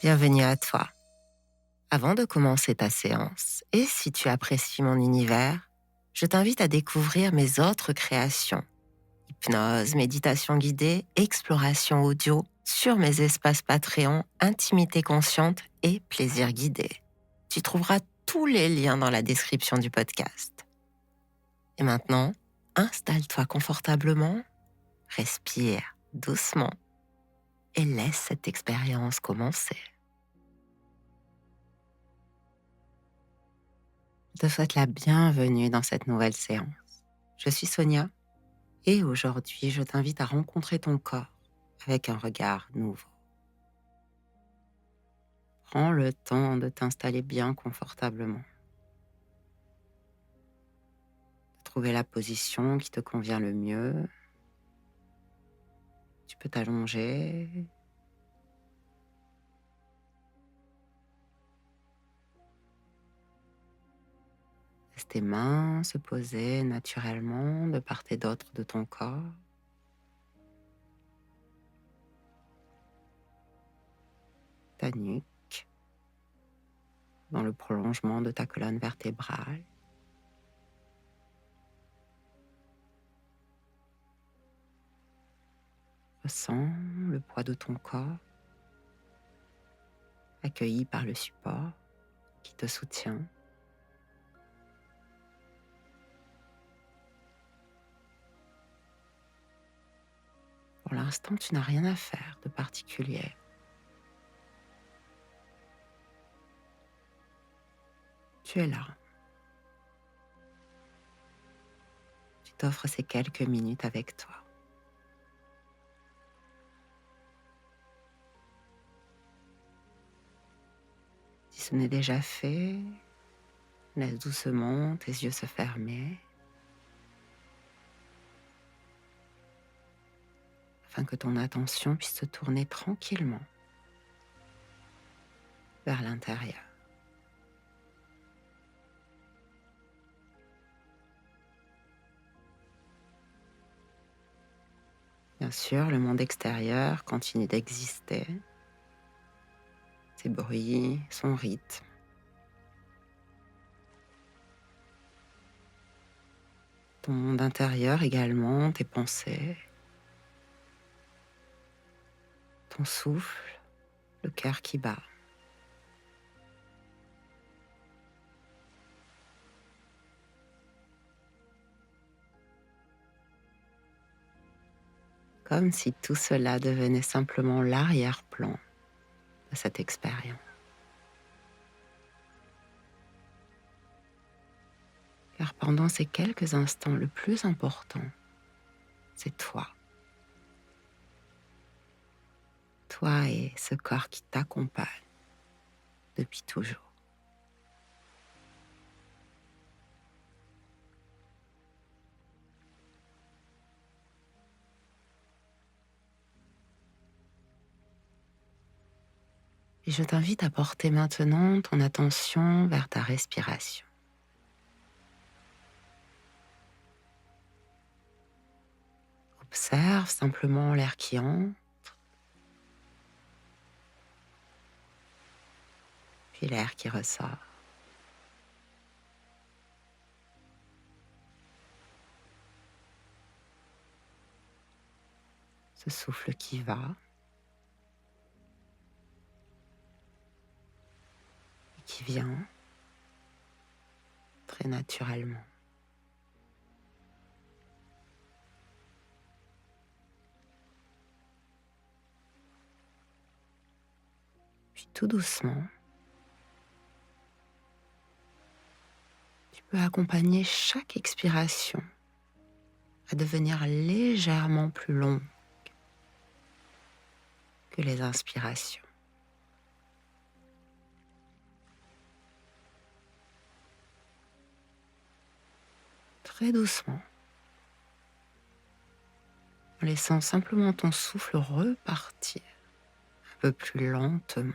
Bienvenue à toi. Avant de commencer ta séance, et si tu apprécies mon univers, je t'invite à découvrir mes autres créations. Hypnose, méditation guidée, exploration audio sur mes espaces Patreon, intimité consciente et plaisir guidé. Tu trouveras tous les liens dans la description du podcast. Et maintenant, installe-toi confortablement, respire doucement et laisse cette expérience commencer. Je te souhaite la bienvenue dans cette nouvelle séance. Je suis Sonia et aujourd'hui je t'invite à rencontrer ton corps avec un regard nouveau. Prends le temps de t'installer bien confortablement, de trouver la position qui te convient le mieux. Tu peux t'allonger, laisse tes mains se poser naturellement de part et d'autre de ton corps. Ta nuque, dans le prolongement de ta colonne vertébrale. Ressens le poids de ton corps, accueilli par le support qui te soutient. Pour l'instant, tu n'as rien à faire de particulier. Tu es là. Tu t'offres ces quelques minutes avec toi. Si ce n'est déjà fait, laisse doucement tes yeux se fermer afin que ton attention puisse se tourner tranquillement vers l'intérieur. Bien sûr, le monde extérieur continue d'exister, ses bruits, son rythme. Ton monde intérieur également, tes pensées, ton souffle, le cœur qui bat. Comme si tout cela devenait simplement l'arrière-plan de cette expérience. Car pendant ces quelques instants, le plus important, c'est toi. Toi et ce corps qui t'accompagne depuis toujours. Et je t'invite à porter maintenant ton attention vers ta respiration. Observe simplement l'air qui entre, puis l'air qui ressort. Ce souffle qui va et qui vient très naturellement. Puis tout doucement, tu peux accompagner chaque expiration à devenir légèrement plus longue que les inspirations. Très doucement, en laissant simplement ton souffle repartir un peu plus lentement.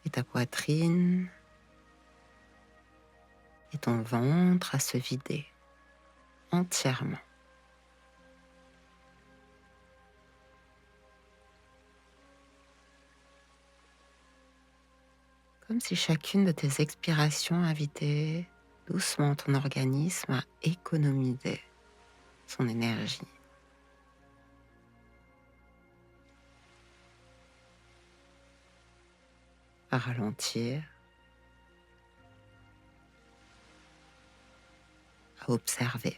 Et ta poitrine et ton ventre à se vider entièrement. Comme si chacune de tes expirations invitait doucement ton organisme à économiser son énergie, à ralentir, à observer,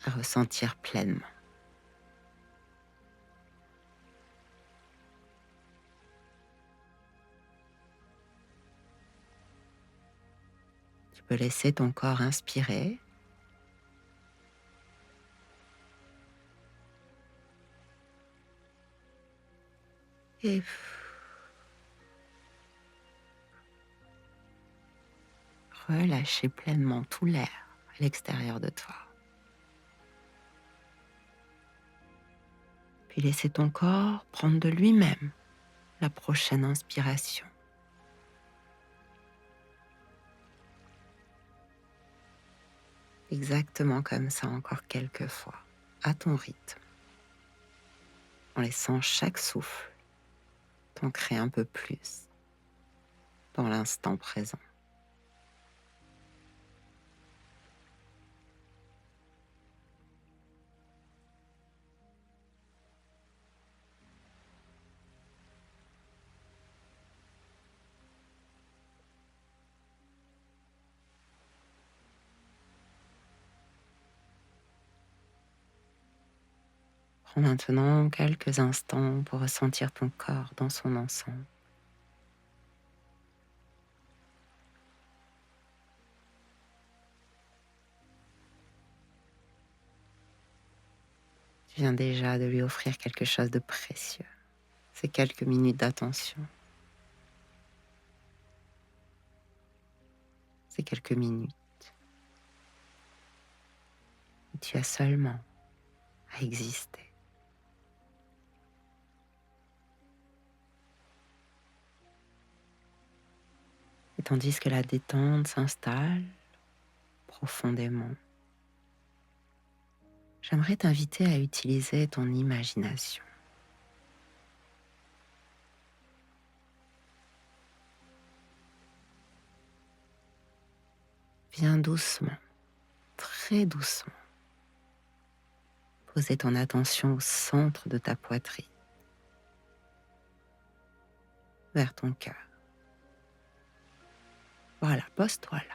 à ressentir pleinement. Tu peux laisser ton corps inspirer et relâcher pleinement tout l'air à l'extérieur de toi. Puis laisser ton corps prendre de lui-même la prochaine inspiration. Exactement comme ça encore quelques fois, à ton rythme, en laissant chaque souffle t'ancrer un peu plus dans l'instant présent. Prends maintenant quelques instants pour ressentir ton corps dans son ensemble. Tu viens déjà de lui offrir quelque chose de précieux. Ces quelques minutes d'attention. Ces quelques minutes où tu as seulement à exister. Et tandis que la détente s'installe profondément, j'aimerais t'inviter à utiliser ton imagination. Viens doucement, très doucement, poser ton attention au centre de ta poitrine, vers ton cœur. Voilà, pose-toi là.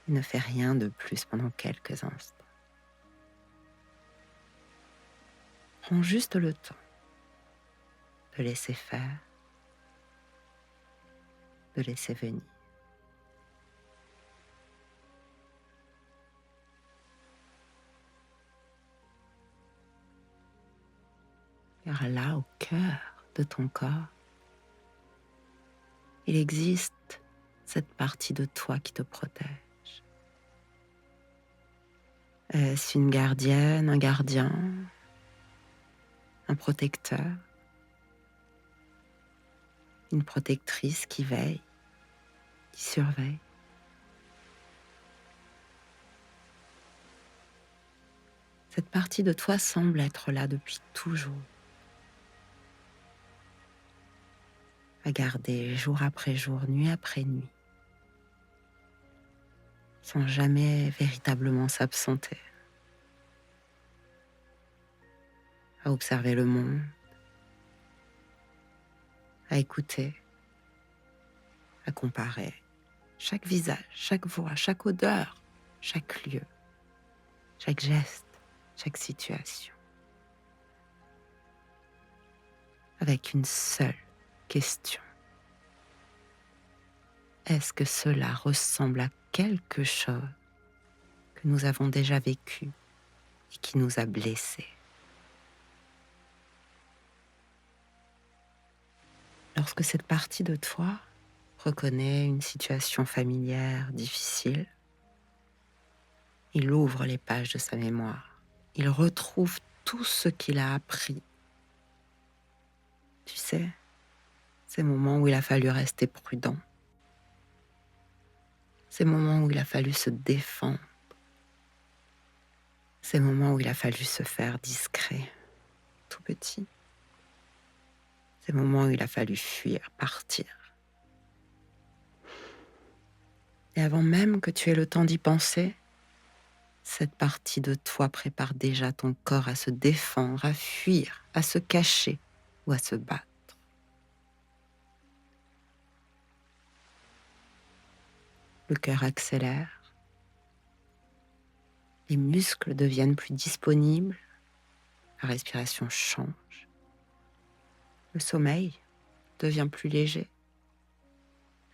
Ne fais rien de plus pendant quelques instants. Prends juste le temps de laisser faire, de laisser venir. Car là, au cœur de ton corps, il existe cette partie de toi qui te protège. Est-ce une gardienne, un gardien, un protecteur, une protectrice qui veille, qui surveille? Cette partie de toi semble être là depuis toujours, à garder jour après jour, nuit après nuit, sans jamais véritablement s'absenter, à observer le monde, à écouter, à comparer chaque visage, chaque voix, chaque odeur, chaque lieu, chaque geste, chaque situation, avec une seule question. Est-ce que cela ressemble à quelque chose que nous avons déjà vécu et qui nous a blessés? Lorsque cette partie de toi reconnaît une situation familière difficile, il ouvre les pages de sa mémoire. Il retrouve tout ce qu'il a appris. Tu sais, ces moments où il a fallu rester prudent, ces moments où il a fallu se défendre, ces moments où il a fallu se faire discret, tout petit, ces moments où il a fallu fuir, partir. Et avant même que tu aies le temps d'y penser, cette partie de toi prépare déjà ton corps à se défendre, à fuir, à se cacher ou à se battre. Le cœur accélère, les muscles deviennent plus disponibles, la respiration change, le sommeil devient plus léger,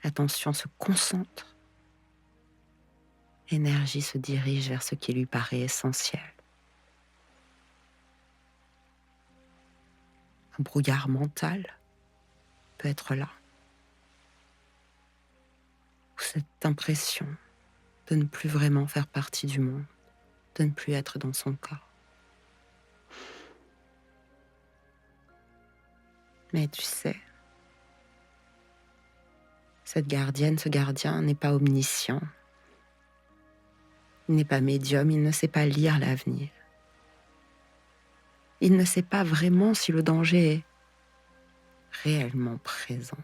l'attention se concentre, l'énergie se dirige vers ce qui lui paraît essentiel. Un brouillard mental peut être là, ou cette impression de ne plus vraiment faire partie du monde, de ne plus être dans son corps. Mais tu sais, cette gardienne, ce gardien n'est pas omniscient. Il n'est pas médium, il ne sait pas lire l'avenir. Il ne sait pas vraiment si le danger est réellement présent.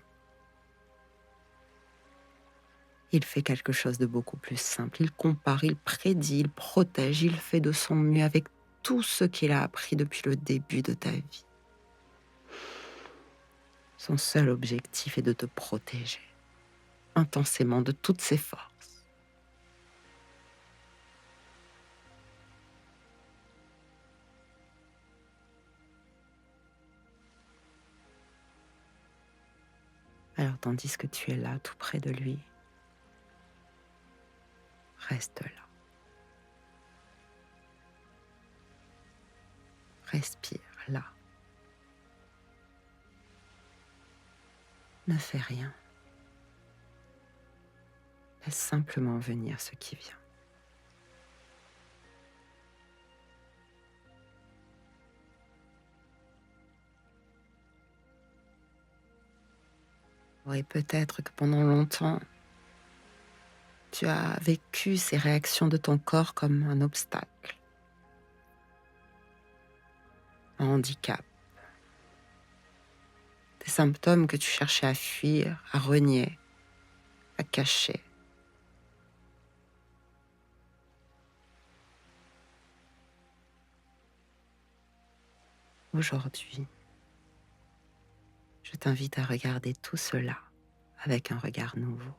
Il fait quelque chose de beaucoup plus simple. Il compare, il prédit, il protège, il fait de son mieux avec tout ce qu'il a appris depuis le début de ta vie. Son seul objectif est de te protéger, intensément, de toutes ses forces. Alors tandis que tu es là, tout près de lui, reste là. Respire là. Ne fais rien. Laisse simplement venir ce qui vient. Et peut-être que pendant longtemps, tu as vécu ces réactions de ton corps comme un obstacle, un handicap, des symptômes que tu cherchais à fuir, à renier, à cacher. Aujourd'hui, je t'invite à regarder tout cela avec un regard nouveau.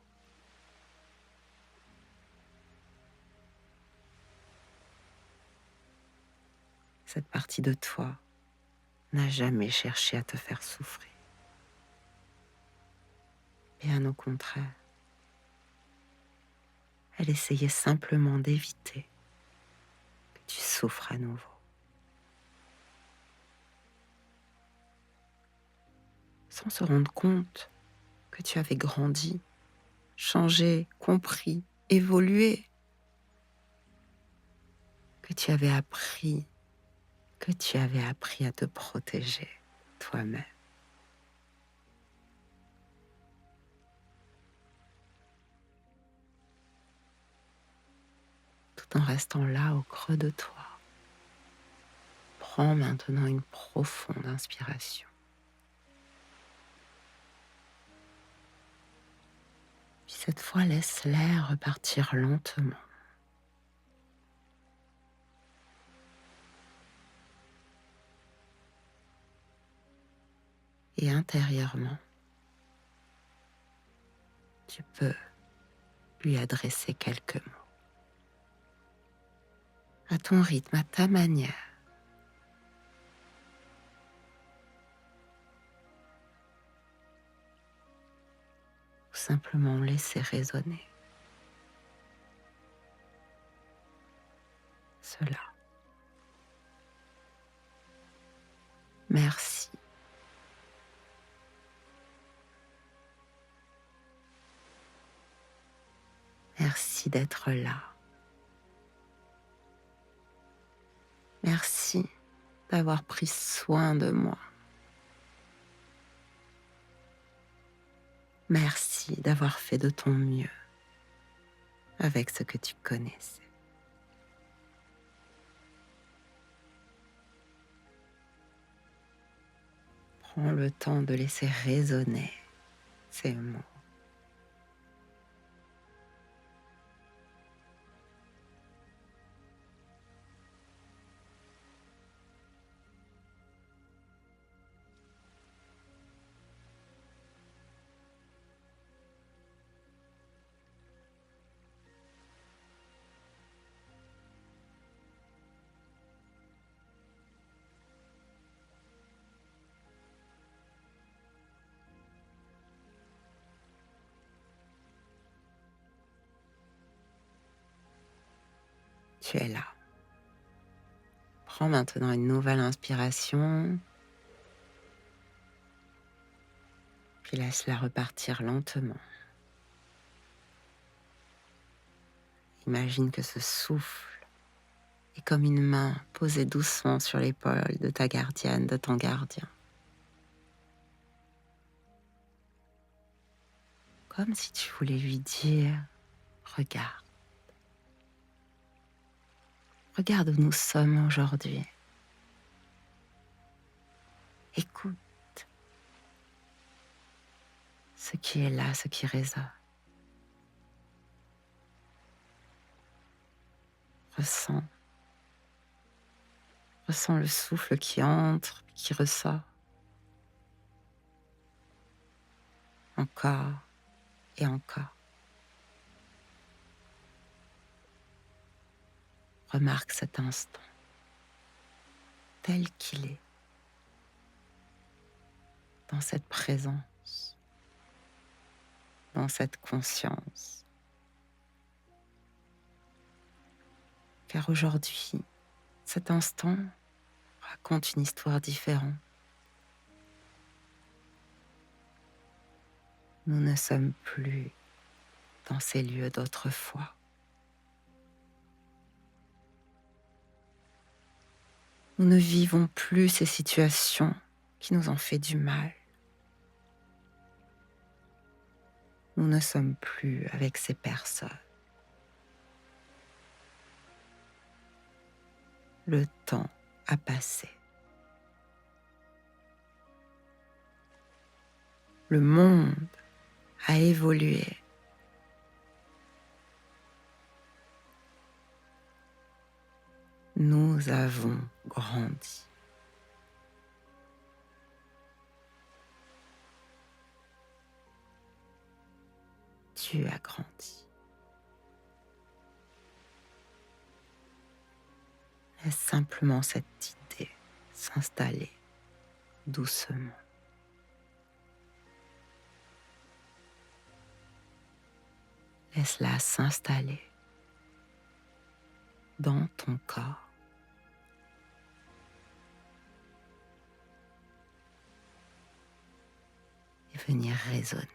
Cette partie de toi n'a jamais cherché à te faire souffrir. Bien au contraire, elle essayait simplement d'éviter que tu souffres à nouveau. Sans se rendre compte que tu avais grandi, changé, compris, évolué, que tu avais appris à te protéger toi-même. Tout en restant là au creux de toi. Prends maintenant une profonde inspiration. Puis cette fois, laisse l'air repartir lentement. Et intérieurement, tu peux lui adresser quelques mots. À ton rythme, à ta manière. Ou simplement laisser résonner cela. Merci. Merci d'être là. Merci d'avoir pris soin de moi. Merci d'avoir fait de ton mieux. avec ce que tu connaissais. Prends le temps de laisser résonner ces mots. Tu es là. Prends maintenant une nouvelle inspiration, puis laisse-la repartir lentement. Imagine que ce souffle est comme une main posée doucement sur l'épaule de ta gardienne, de ton gardien. Comme si tu voulais lui dire, regarde, regarde où nous sommes aujourd'hui. Écoute ce qui est là, ce qui résonne. Ressens, ressens le souffle qui entre, qui ressort. Encore et encore. Remarque cet instant tel qu'il est, dans cette présence, dans cette conscience. Car aujourd'hui, cet instant raconte une histoire différente. Nous ne sommes plus dans ces lieux d'autrefois. Nous ne vivons plus ces situations qui nous ont fait du mal. Nous ne sommes plus avec ces personnes. Le temps a passé. Le monde a évolué. Nous avons grandi. Tu as grandi. Laisse simplement cette idée s'installer doucement. Laisse-la s'installer dans ton corps. Et venir résonner.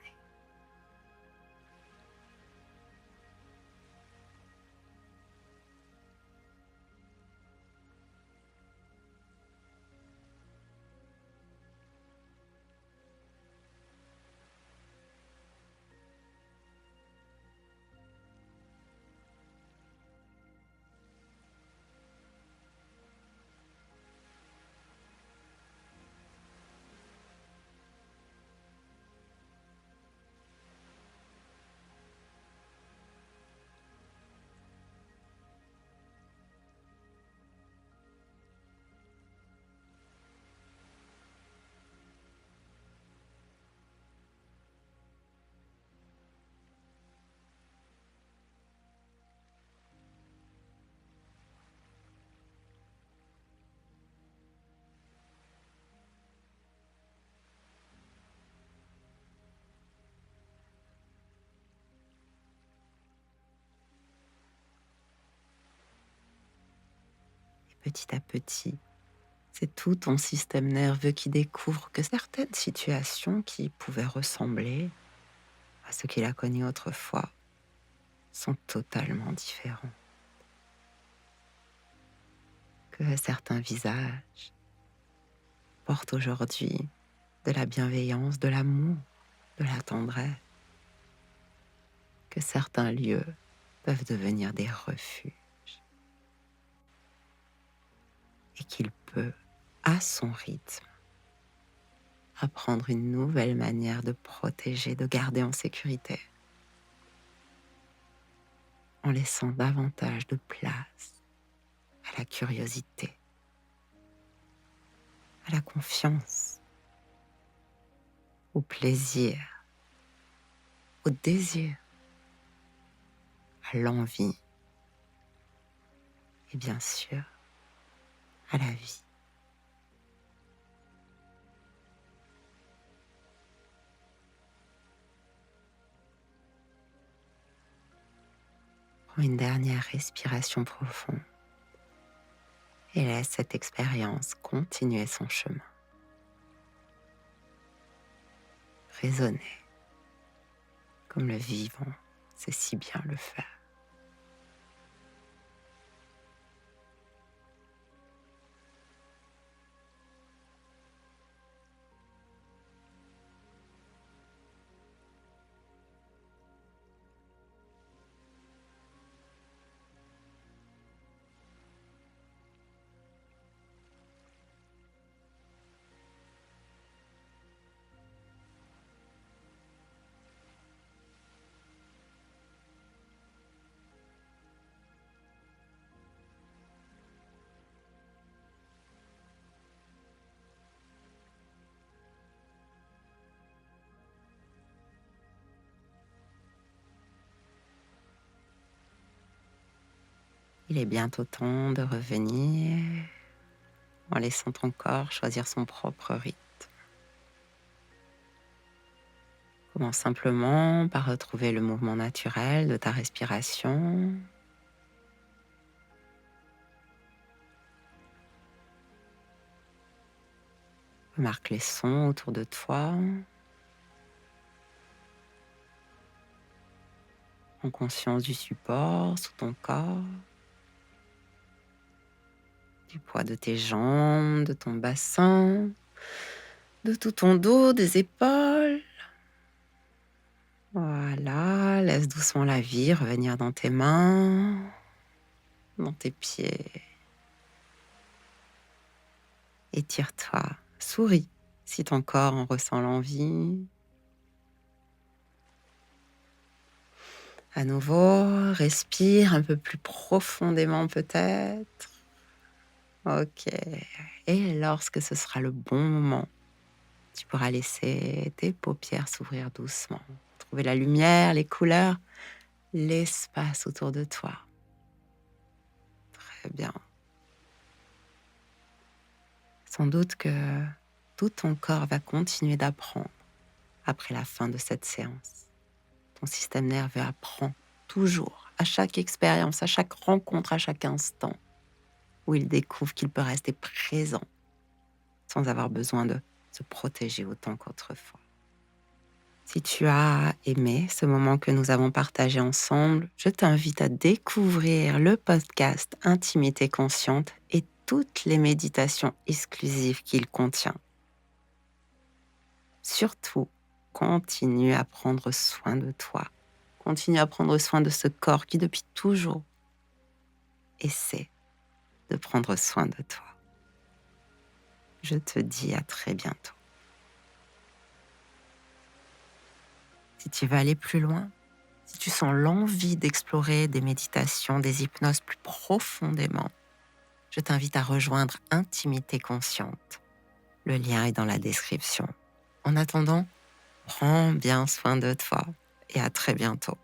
Petit à petit, c'est tout ton système nerveux qui découvre que certaines situations qui pouvaient ressembler à ce qu'il a connu autrefois sont totalement différentes. Que certains visages portent aujourd'hui de la bienveillance, de l'amour, de la tendresse. Que certains lieux peuvent devenir des refuges et qu'il peut, à son rythme, apprendre une nouvelle manière de protéger, de garder en sécurité, en laissant davantage de place à la curiosité, à la confiance, au plaisir, au désir, à l'envie et bien sûr à la vie. Prends une dernière respiration profonde et laisse cette expérience continuer son chemin. Résonner comme le vivant sait si bien le faire. Il est bientôt temps de revenir en laissant ton corps choisir son propre rythme. Commence simplement par retrouver le mouvement naturel de ta respiration. Remarque les sons autour de toi, en conscience du support sous ton corps, du poids de tes jambes, de ton bassin, de tout ton dos, des épaules. Voilà, laisse doucement la vie revenir dans tes mains, dans tes pieds. Étire-toi, souris si ton corps en ressent l'envie. À nouveau, respire un peu plus profondément peut-être. Ok. Et lorsque ce sera le bon moment, tu pourras laisser tes paupières s'ouvrir doucement. Trouver la lumière, les couleurs, l'espace autour de toi. Très bien. Sans doute que tout ton corps va continuer d'apprendre après la fin de cette séance. Ton système nerveux apprend toujours, à chaque expérience, à chaque rencontre, à chaque instant, où il découvre qu'il peut rester présent sans avoir besoin de se protéger autant qu'autrefois. Si tu as aimé ce moment que nous avons partagé ensemble, je t'invite à découvrir le podcast Intimité consciente et toutes les méditations exclusives qu'il contient. Surtout, continue à prendre soin de toi. Continue à prendre soin de ce corps qui, depuis toujours, essaie de prendre soin de toi. Je te dis à très bientôt. Si tu veux aller plus loin, si tu sens l'envie d'explorer des méditations, des hypnoses plus profondément, je t'invite à rejoindre Intimité consciente. Le lien est dans la description. En attendant, prends bien soin de toi et à très bientôt.